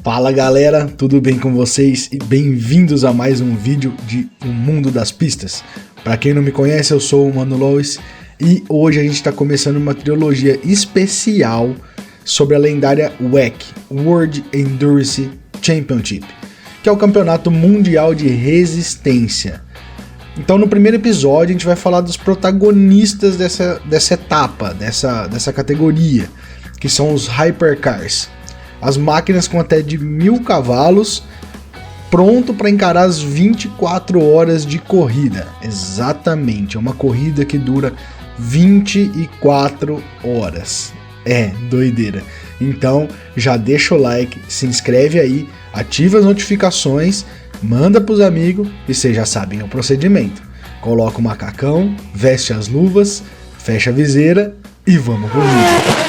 Fala galera, tudo bem com vocês? E bem-vindos a mais um vídeo de O Mundo das Pistas. Para quem não me conhece, eu sou o Mano Lois e hoje a gente está começando uma trilogia especial sobre a lendária WEC, World Endurance Championship, que é o campeonato mundial de resistência. Então no primeiro episódio a gente vai falar dos protagonistas dessa etapa, dessa categoria, que são os Hypercars. As máquinas com até de 1000 cavalos, pronto para encarar as 24 horas de corrida. Exatamente, é uma corrida que dura 24 horas. É, doideira. Então, já deixa o like, se inscreve aí, ativa as notificações, manda pros amigos e vocês já sabem o procedimento. Coloca o macacão, veste as luvas, fecha a viseira e vamos pro vídeo.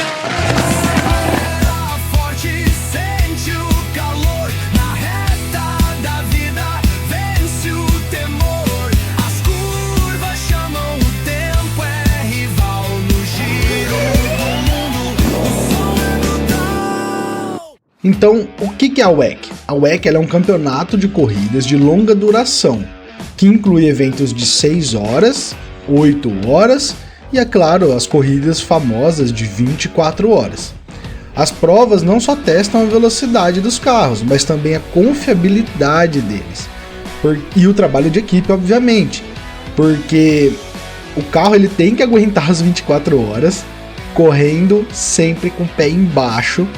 Então, o que é a WEC? A WEC é um campeonato de corridas de longa duração, que inclui eventos de 6 horas, 8 horas e, é claro, as corridas famosas de 24 horas. As provas não só testam a velocidade dos carros, mas também a confiabilidade deles. E o trabalho de equipe, obviamente, porque o carro ele tem que aguentar as 24 horas, correndo sempre com o pé embaixo.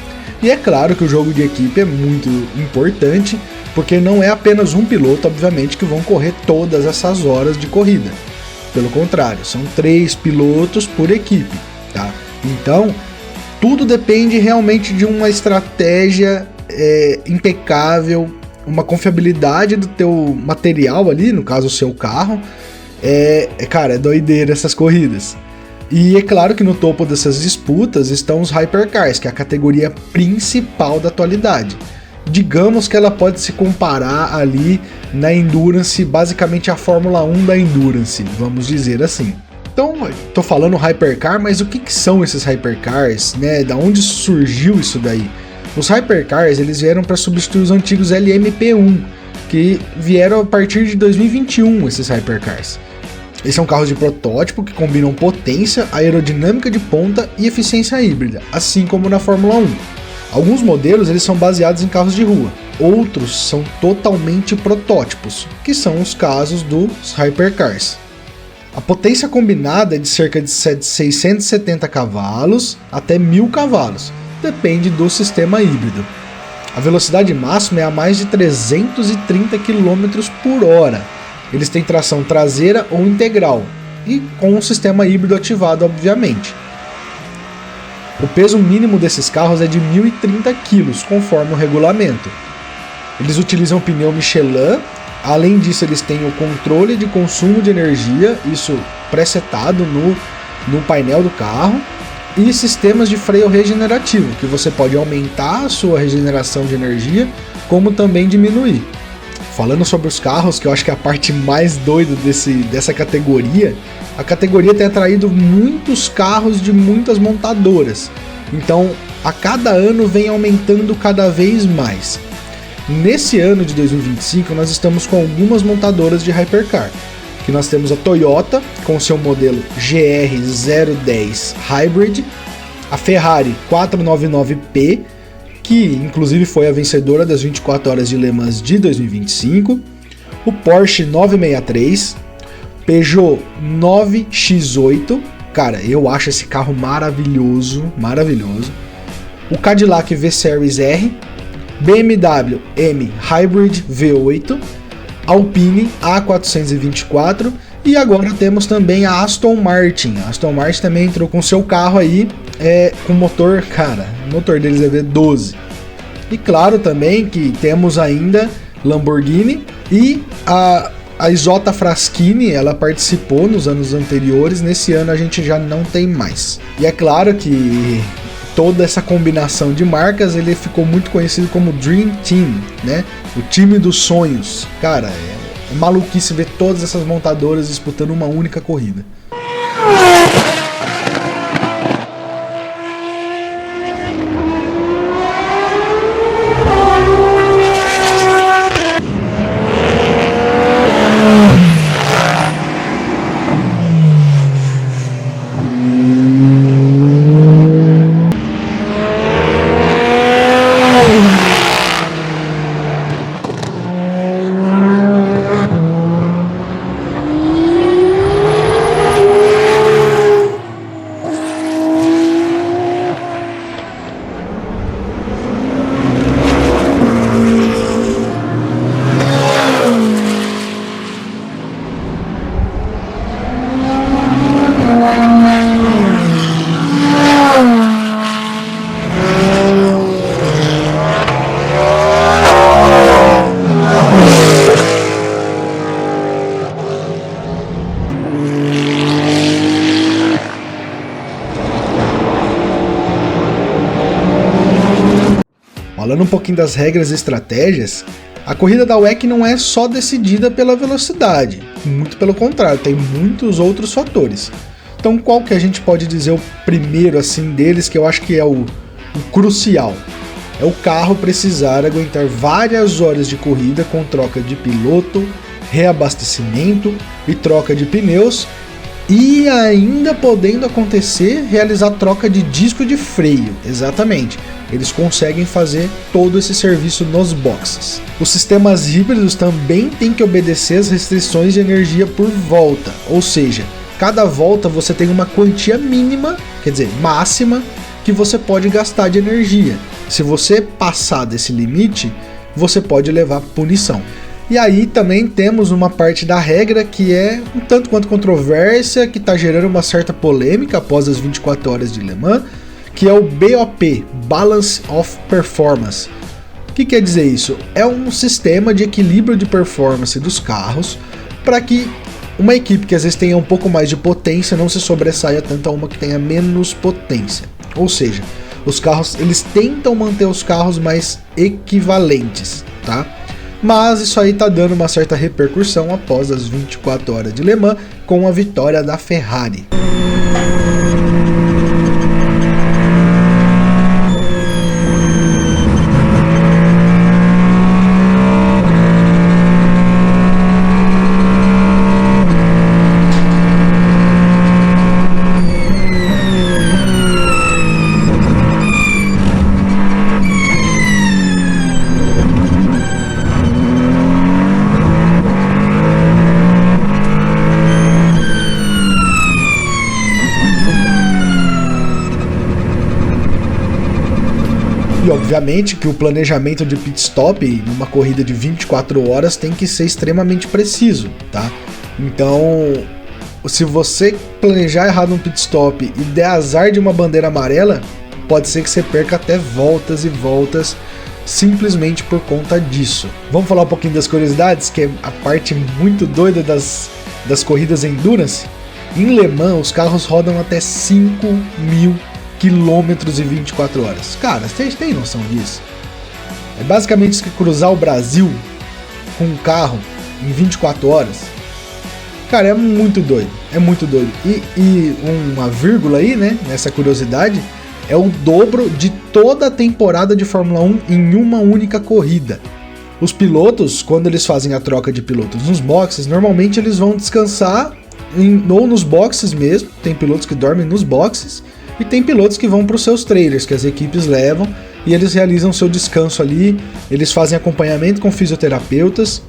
E é claro que o jogo de equipe é muito importante, porque não é apenas um piloto, obviamente, que vão correr todas essas horas de corrida. Pelo contrário, são 3 pilotos por equipe, tá? Então, tudo depende realmente de uma estratégia impecável, uma confiabilidade do teu material ali, no caso o seu carro. Cara, é doideira essas corridas. E é claro que no topo dessas disputas estão os Hypercars, que é a categoria principal da atualidade. Digamos que ela pode se comparar ali na Endurance, basicamente a Fórmula 1 da Endurance, vamos dizer assim. Então, tô falando Hypercar, mas o que são esses Hypercars, né? Da onde surgiu isso daí? Os Hypercars, eles vieram para substituir os antigos LMP1, que vieram a partir de 2021, esses Hypercars. Esses são carros de protótipo que combinam potência, aerodinâmica de ponta e eficiência híbrida, assim como na Fórmula 1. Alguns modelos eles são baseados em carros de rua, outros são totalmente protótipos, que são os casos dos Hypercars. A potência combinada é de cerca de 670 cavalos até 1000 cavalos, depende do sistema híbrido. A velocidade máxima é a mais de 330 km por hora. Eles têm tração traseira ou integral, e com um sistema híbrido ativado, obviamente. O peso mínimo desses carros é de 1030 kg, conforme o regulamento. Eles utilizam pneu Michelin, além disso eles têm o controle de consumo de energia, isso pré-setado no painel do carro, e sistemas de freio regenerativo, que você pode aumentar a sua regeneração de energia, como também diminuir. Falando sobre os carros, que eu acho que é a parte mais doida dessa categoria, a categoria tem atraído muitos carros de muitas montadoras. Então, a cada ano vem aumentando cada vez mais. Nesse ano de 2025, nós estamos com algumas montadoras de Hypercar. Que nós temos a Toyota, com seu modelo GR010 Hybrid, a Ferrari 499P, que inclusive foi a vencedora das 24 horas de Le Mans de 2025, o Porsche 963, Peugeot 9X8, cara, eu acho esse carro maravilhoso, o Cadillac V-Series R, BMW M Hybrid V8, Alpine A424 e agora temos também a Aston Martin. A Aston Martin também entrou com seu carro aí, com motor, cara, o motor deles é V12. E claro também que temos ainda Lamborghini e a Isotta Fraschini, ela participou nos anos anteriores, nesse ano a gente já não tem mais. E é claro que toda essa combinação de marcas, ele ficou muito conhecido como Dream Team, né? O time dos sonhos. Cara, é maluquice ver todas essas montadoras disputando uma única corrida. falando um pouquinho das regras e estratégias, a corrida da WEC não é só decidida pela velocidade, muito pelo contrário, tem muitos outros fatores. Então qual que a gente pode dizer o primeiro assim deles, que eu acho que é o crucial? É o carro precisar aguentar várias horas de corrida com troca de piloto, reabastecimento e troca de pneus, e ainda podendo acontecer realizar troca de disco de freio. Exatamente, eles conseguem fazer todo esse serviço nos boxes. Os sistemas híbridos também têm que obedecer às restrições de energia por volta, ou seja, cada volta você tem uma quantia mínima, quer dizer, máxima, que você pode gastar de energia. Se você passar desse limite, você pode levar punição. E aí também temos uma parte da regra que é um tanto quanto controversa, que está gerando uma certa polêmica após as 24 horas de Le Mans, que é o BOP, Balance of Performance. O que quer dizer isso? É um sistema de equilíbrio de performance dos carros para que uma equipe que às vezes tenha um pouco mais de potência não se sobressaia tanto a uma que tenha menos potência. Ou seja, os carros, eles tentam manter os carros mais equivalentes, tá? Mas isso aí tá dando uma certa repercussão após as 24 horas de Le Mans com a vitória da Ferrari. E obviamente que o planejamento de pit stop numa corrida de 24 horas tem que ser extremamente preciso, tá? Então, se você planejar errado um pit stop e der azar de uma bandeira amarela, pode ser que você perca até voltas e voltas simplesmente por conta disso. Vamos falar um pouquinho das curiosidades, que é a parte muito doida das corridas endurance. Em Le Mans, os carros rodam até 5.000 quilômetros em 24 horas. Cara, vocês têm noção disso? É basicamente isso que cruzar o Brasil com um carro em 24 horas. Cara, é muito doido, é muito doido. E uma vírgula aí, né, nessa curiosidade, é o dobro de toda a temporada de Fórmula 1 em uma única corrida. Os pilotos, quando eles fazem a troca de pilotos nos boxes, normalmente eles vão descansar ou nos boxes mesmo. Tem pilotos que dormem nos boxes e tem pilotos que vão para os seus trailers, que as equipes levam, e eles realizam seu descanso ali. Eles fazem acompanhamento com fisioterapeutas,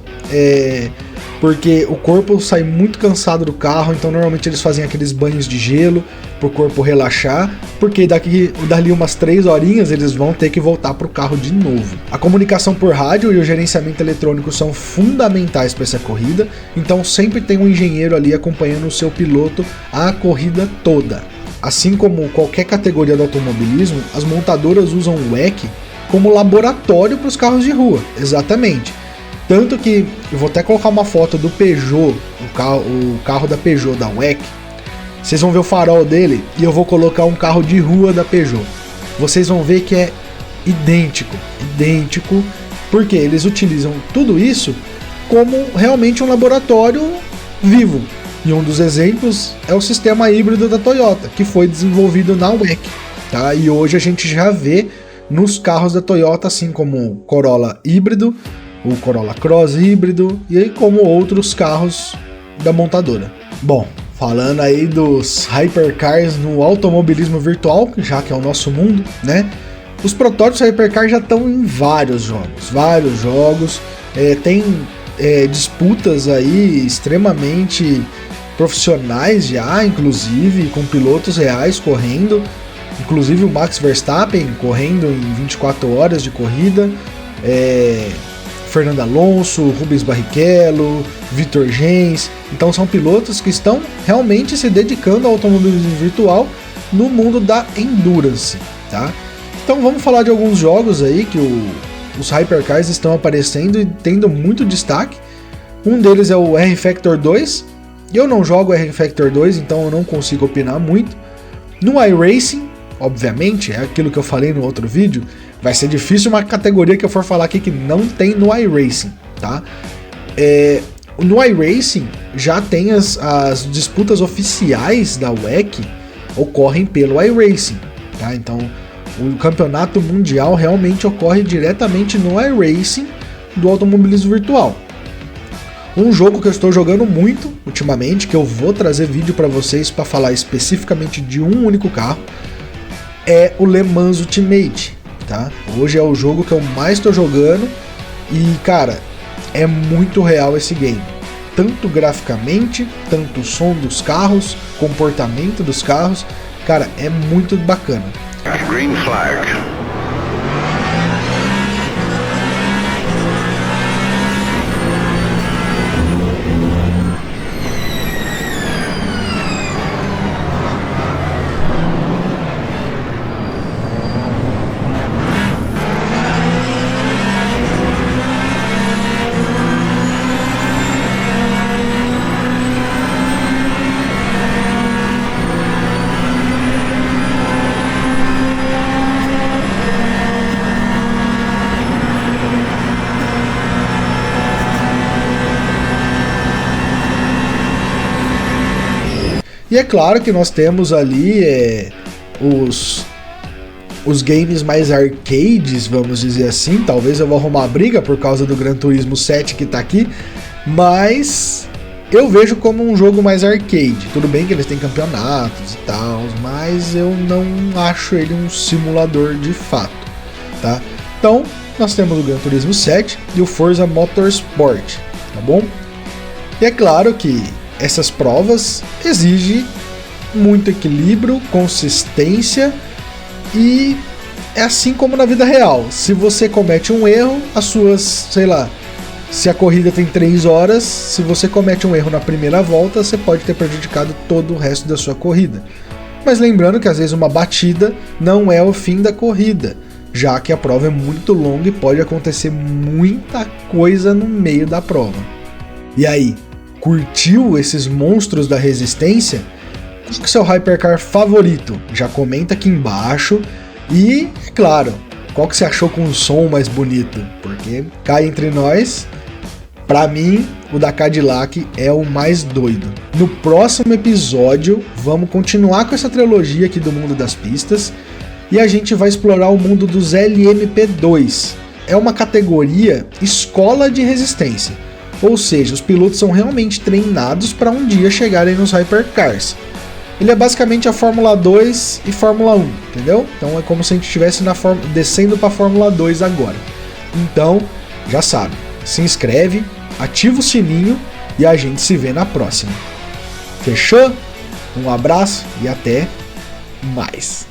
porque o corpo sai muito cansado do carro, então normalmente eles fazem aqueles banhos de gelo para o corpo relaxar, porque dali umas 3 horinhas eles vão ter que voltar para o carro de novo. A comunicação por rádio e o gerenciamento eletrônico são fundamentais para essa corrida, então sempre tem um engenheiro ali acompanhando o seu piloto a corrida toda. Assim como qualquer categoria do automobilismo, as montadoras usam o WEC como laboratório para os carros de rua, exatamente. Tanto que, eu vou até colocar uma foto do Peugeot, o carro da Peugeot, da WEC. Vocês vão ver o farol dele e eu vou colocar um carro de rua da Peugeot. Vocês vão ver que é idêntico, porque eles utilizam tudo isso como realmente um laboratório vivo. E um dos exemplos é o sistema híbrido da Toyota, que foi desenvolvido na WEC, tá? E hoje a gente já vê nos carros da Toyota, assim como o Corolla híbrido, o Corolla Cross híbrido e aí como outros carros da montadora. Bom, falando aí dos hypercars no automobilismo virtual, já que é o nosso mundo, né? Os protótipos hypercar já estão em vários jogos, tem disputas aí extremamente profissionais já, inclusive com pilotos reais correndo, inclusive o Max Verstappen correndo em 24 horas de corrida, Fernando Alonso, Rubens Barrichello, Vitor Gens. Então são pilotos que estão realmente se dedicando ao automobilismo virtual no mundo da endurance, tá? Então vamos falar de alguns jogos aí que os hypercars estão aparecendo e tendo muito destaque. Um deles é o R-Factor 2. Eu não jogo R-Factor 2, então eu não consigo opinar muito. No iRacing, obviamente, é aquilo que eu falei no outro vídeo, Vai ser difícil uma categoria que eu for falar aqui que não tem no iRacing, tá? No iRacing já tem as disputas oficiais da WEC ocorrem pelo iRacing, tá? Então o campeonato mundial realmente ocorre diretamente no iRacing do automobilismo virtual. Um jogo que eu estou jogando muito ultimamente, que eu vou trazer vídeo para vocês para falar especificamente de um único carro, é o Le Mans Ultimate, tá? Hoje é o jogo que eu mais estou jogando e, cara, é muito real esse game. Tanto graficamente, tanto o som dos carros, comportamento dos carros, cara, é muito bacana. Green flag. E é claro que nós temos ali os games mais arcades, vamos dizer assim. Talvez eu vou arrumar briga por causa do Gran Turismo 7 que tá aqui, mas eu vejo como um jogo mais arcade. Tudo bem que eles têm campeonatos e tal, mas eu não acho ele um simulador de fato, tá? Então, nós temos o Gran Turismo 7 e o Forza Motorsport, tá bom? E é claro que essas provas exigem muito equilíbrio, consistência e é assim como na vida real. Se você comete um erro, as suas, sei lá, se a corrida tem 3 horas, se você comete um erro na primeira volta, você pode ter prejudicado todo o resto da sua corrida. Mas lembrando que às vezes uma batida não é o fim da corrida, já que a prova é muito longa e pode acontecer muita coisa no meio da prova. E aí? Curtiu esses monstros da resistência? Qual que é o seu Hypercar favorito? Já comenta aqui embaixo. E, é claro, qual que você achou com o som mais bonito? Porque, cá entre nós, pra mim, o da Cadillac é o mais doido. No próximo episódio, vamos continuar com essa trilogia aqui do mundo das pistas. E a gente vai explorar o mundo dos LMP2. É uma categoria escola de resistência. Ou seja, os pilotos são realmente treinados para um dia chegarem nos Hypercars. Ele é basicamente a Fórmula 2 e Fórmula 1, entendeu? Então é como se a gente estivesse descendo para a Fórmula 2 agora. Então, já sabe, se inscreve, ativa o sininho e a gente se vê na próxima. Fechou? Um abraço e até mais.